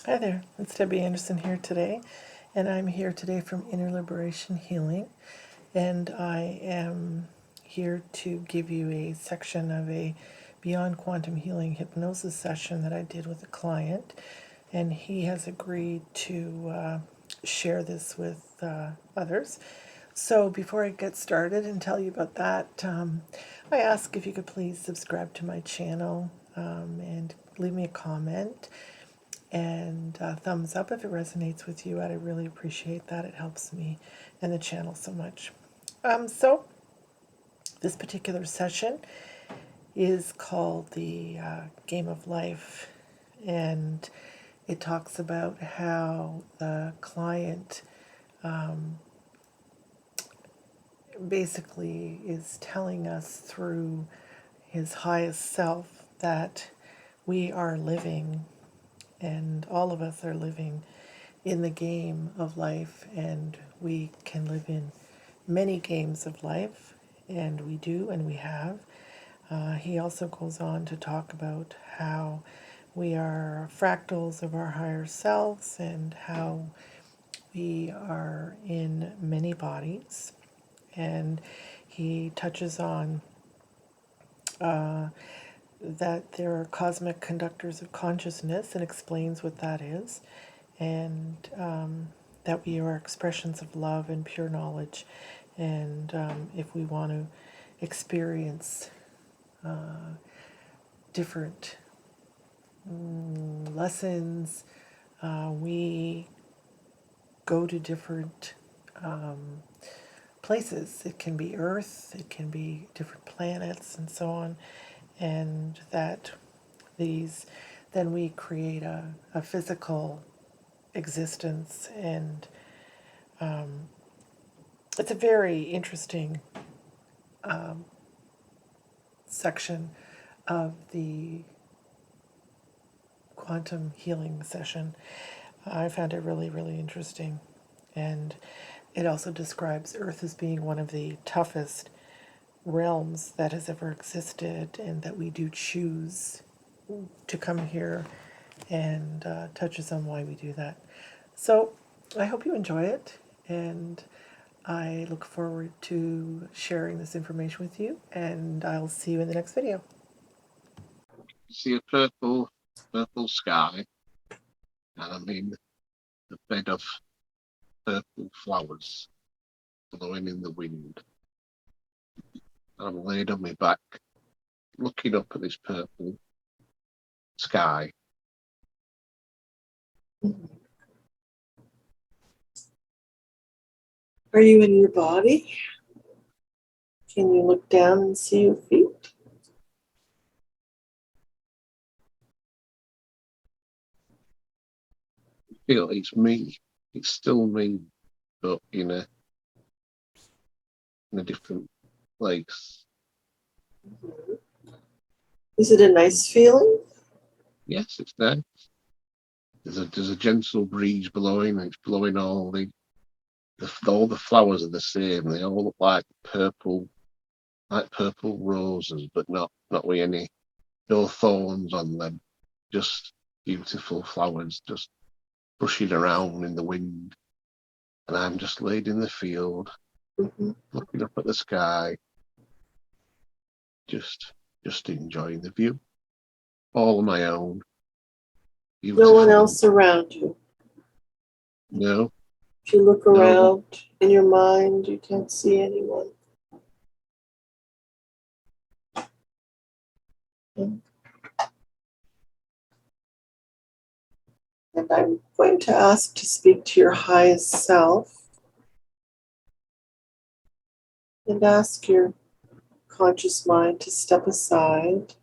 Hi there, it's Debbie Anderson here today, and I'm here today from Inner Liberation Healing, and I am here to give you a section of a Beyond Quantum Healing Hypnosis session that I did with a client, and he has agreed to share this with others. So before I get started and tell you about that, I ask if you could please subscribe to my channel and leave me a comment and thumbs up if it resonates with you. I'd really appreciate that. It helps me and the channel so much. So this particular session is called the Game of Life, and it talks about how the client basically is telling us through his highest self that we are living, and all of us are living in the game of life, and we can live in many games of life, and we do, and we have. He also goes on to talk about how we are fractals of our higher selves and how we are in many bodies. And he touches on that there are cosmic conductors of consciousness and explains what that is, and that we are expressions of love and pure knowledge. And if we want to experience different lessons, we go to different places. It can be Earth, it can be different planets, and so on. And that these, then we create a physical existence. And it's a very interesting section of the quantum healing session. I found it really, really interesting. And it also describes Earth as being one of the toughest realms that has ever existed, and that we do choose to come here, and touches on why we do that. So I hope you enjoy it, and I look forward to sharing this information with you, and I'll see you in the next video. See a purple sky, and I'm in a bed of purple flowers blowing in the wind. I'm laid on my back, looking up at this purple sky. Are you in your body? Can you look down and see your feet? I feel it's me. It's still me, but in a different place. Is it a nice feeling? Yes, it's there. There's a gentle breeze blowing, and it's blowing all the flowers are the same. They all look like purple roses, but not with any no thorns on them. Just beautiful flowers, just brushing around in the wind. And I'm just laid in the field, looking up at the sky, just enjoying the view, all on my own. Beautiful. No one else around you. No. If you look around in your mind, you can't see anyone. And I'm going to ask to speak to your highest self and ask your conscious mind to step aside.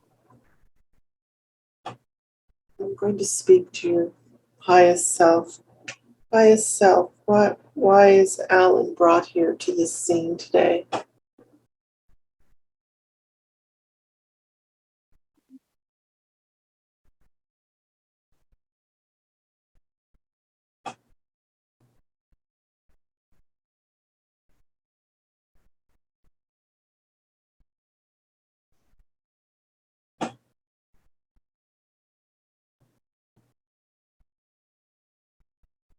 I'm going to speak to your highest self. Highest self, why is Alan brought here to this scene today?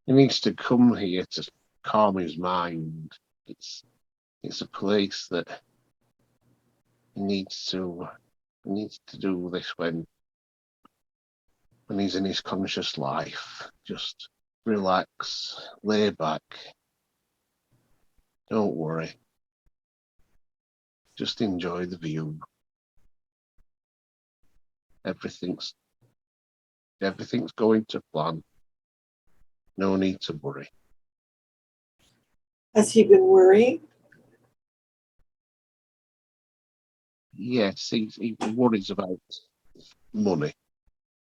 He needs to come here to calm his mind. It's a place that he needs to do this when he's in his conscious life. Just relax, lay back, don't worry. Just enjoy the view. Everything's going to plan. No need to worry. Has he been worrying? Yes, he worries about money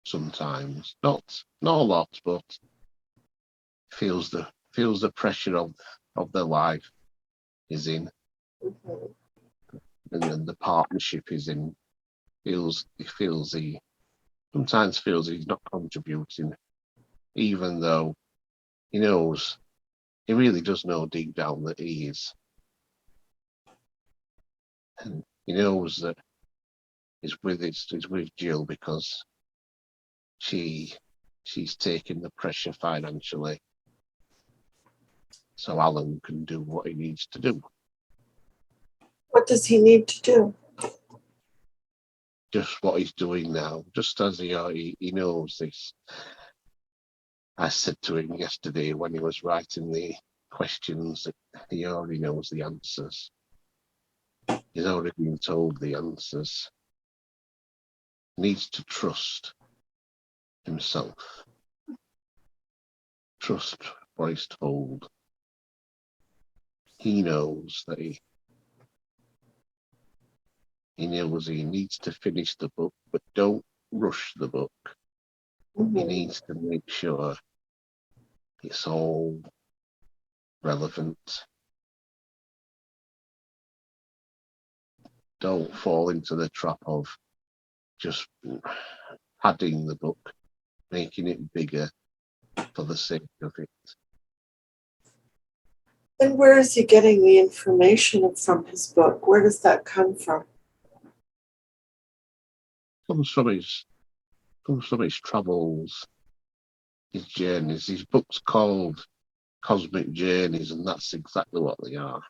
sometimes. Not a lot, but feels the pressure of their life is in, and then the partnership is in. He sometimes feels he's not contributing, even though he really does know deep down that he is. And he knows that he's with Jill because she's taking the pressure financially, so Alan can do what he needs to do. What does he need to do? Just what he's doing now, just as he knows this. I said to him yesterday when he was writing the questions that he already knows the answers. He's already been told the answers. He needs to trust himself. Trust what he's told. He knows that he knows he needs to finish the book, but don't rush the book. He needs to make sure it's all relevant. Don't fall into the trap of just padding the book, making it bigger for the sake of it. And where is he getting the information from his book? Where does that come from? Comes from his travels, his journeys. His book's called Cosmic Journeys, and that's exactly what they are.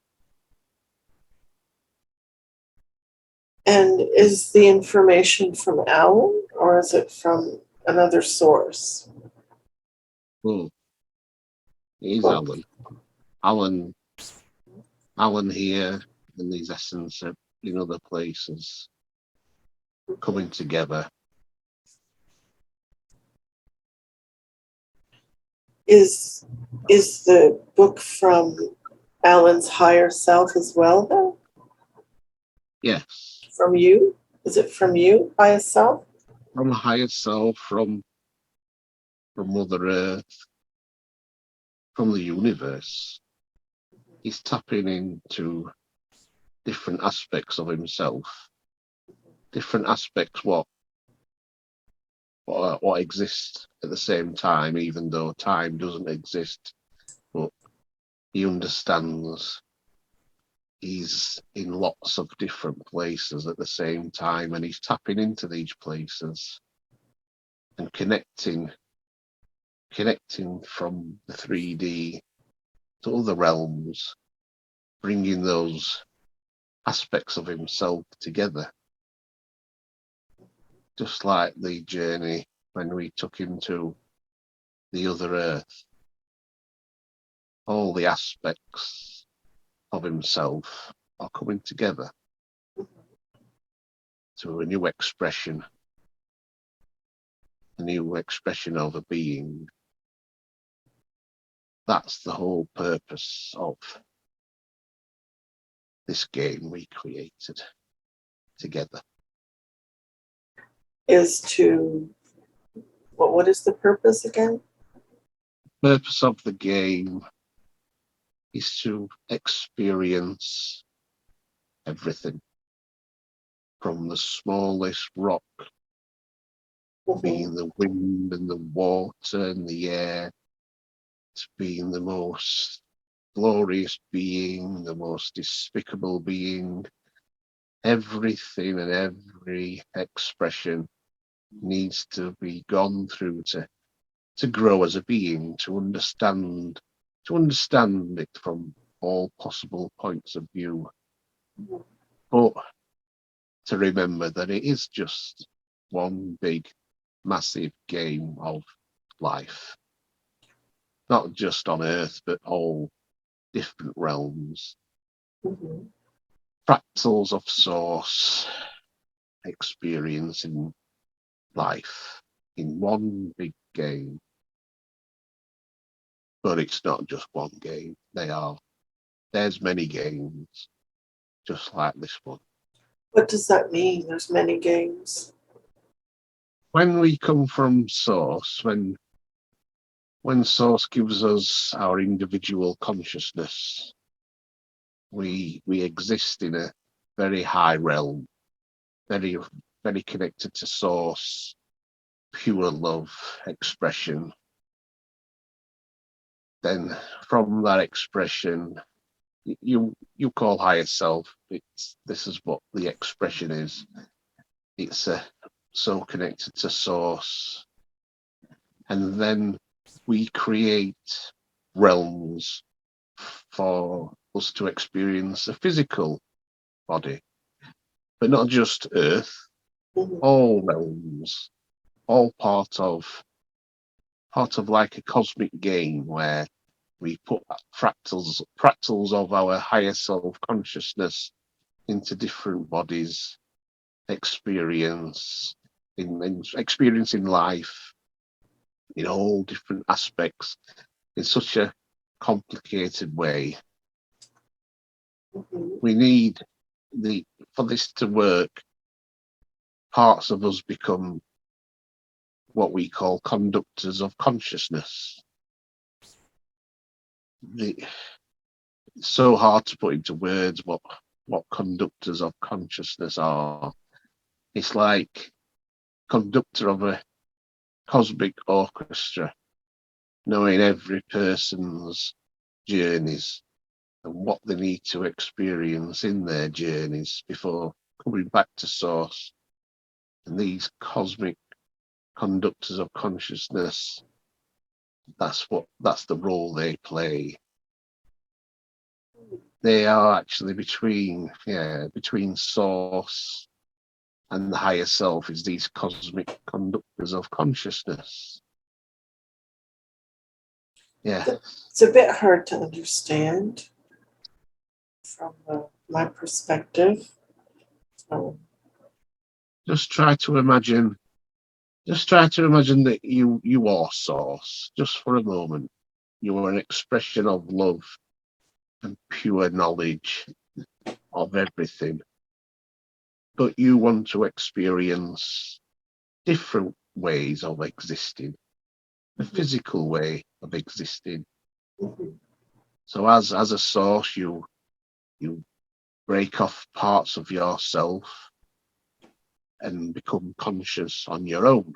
And is the information from Alan, or is it from another source? It is Alan. Alan here and these essence are in other places coming together. Is the book from Alan's higher self as well, then? Yes. From you? Is it from you, higher self? From a higher self, from Mother Earth, from the universe. He's tapping into different aspects of himself, different aspects what exists at the same time, even though time doesn't exist. But he understands he's in lots of different places at the same time, and he's tapping into these places and connecting from the 3D to other realms, bringing those aspects of himself together. Just like the journey when we took him to the other Earth, all the aspects of himself are coming together to a new expression of a being. That's the whole purpose of this game we created together. Is to, what is the purpose again? The purpose of the game is to experience everything, from the smallest rock being the wind and the water and the air, to being the most glorious being, the most despicable being. Everything and every expression needs to be gone through to grow as a being, to understand it from all possible points of view, but to remember that it is just one big, massive game of life, not just on Earth, but all different realms, fractals of source, experiencing life in one big game. But it's not just one game. There's many games, just like this one. What does that mean? There's many games. When we come from source, when source gives us our individual consciousness, we exist in a very high realm, very, very connected to source, pure love expression. Then from that expression, you call higher self. This is what the expression is. It's so connected to source, and then we create realms for us to experience a physical body, but not just Earth. All realms, all part of like a cosmic game where we put fractals of our higher self consciousness into different bodies, experiencing life in all different aspects in such a complicated way. We need for this to work, parts of us become what we call conductors of consciousness. It's so hard to put into words what conductors of consciousness are. It's like conductor of a cosmic orchestra, knowing every person's journeys and what they need to experience in their journeys before coming back to source. And these cosmic conductors of consciousness, that's the role they play. They are actually between source and the higher self, is these cosmic conductors of consciousness. Yeah. It's a bit hard to understand from my perspective. Just try to imagine that you are source, just for a moment. You are an expression of love and pure knowledge of everything. But you want to experience different ways of existing, a physical way of existing. So as a source, you break off parts of yourself and become conscious on your own,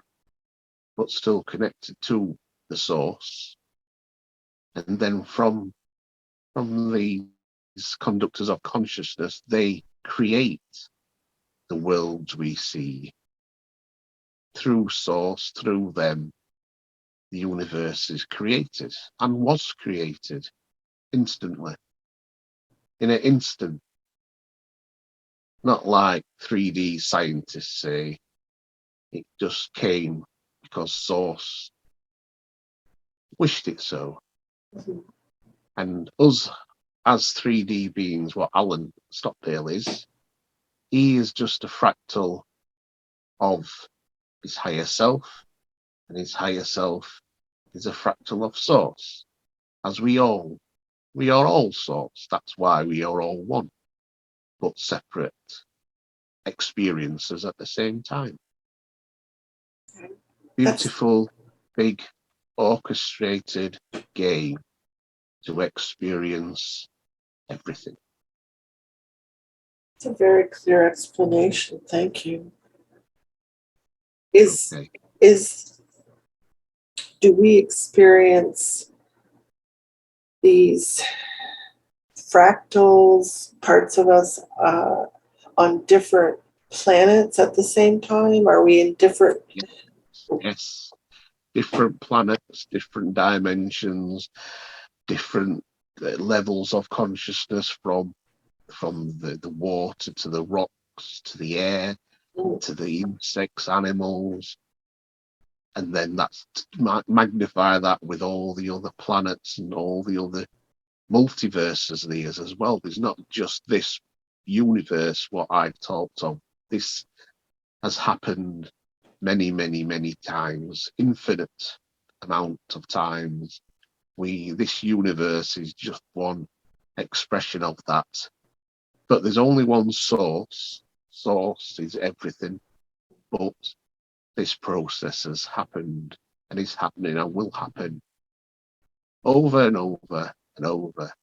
but still connected to the source. And then from these conductors of consciousness, they create the worlds we see. Through source, through them, the universe is created and was created instantly, in an instant. Not like 3D scientists say, it just came because source wished it so. And us as 3D beings, what Alan Stockdale is, he is just a fractal of his higher self, and his higher self is a fractal of source. As we are all source. That's why we are all one, but separate experiences at the same time. Beautiful, big, orchestrated game to experience everything. It's a very clear explanation. Thank you. Do we experience these fractals, parts of us, on different planets at the same time? Are we in different? Yes. different planets, different dimensions, different levels of consciousness from the water to the rocks to the air to the insects, animals, and then that's magnify that with all the other planets and all the other multiverses there is as well. There's not just this universe, what I've talked of. This has happened many, many, many times, infinite amount of times. This universe is just one expression of that. But there's only one source. Source is everything. But this process has happened and is happening and will happen over and over and over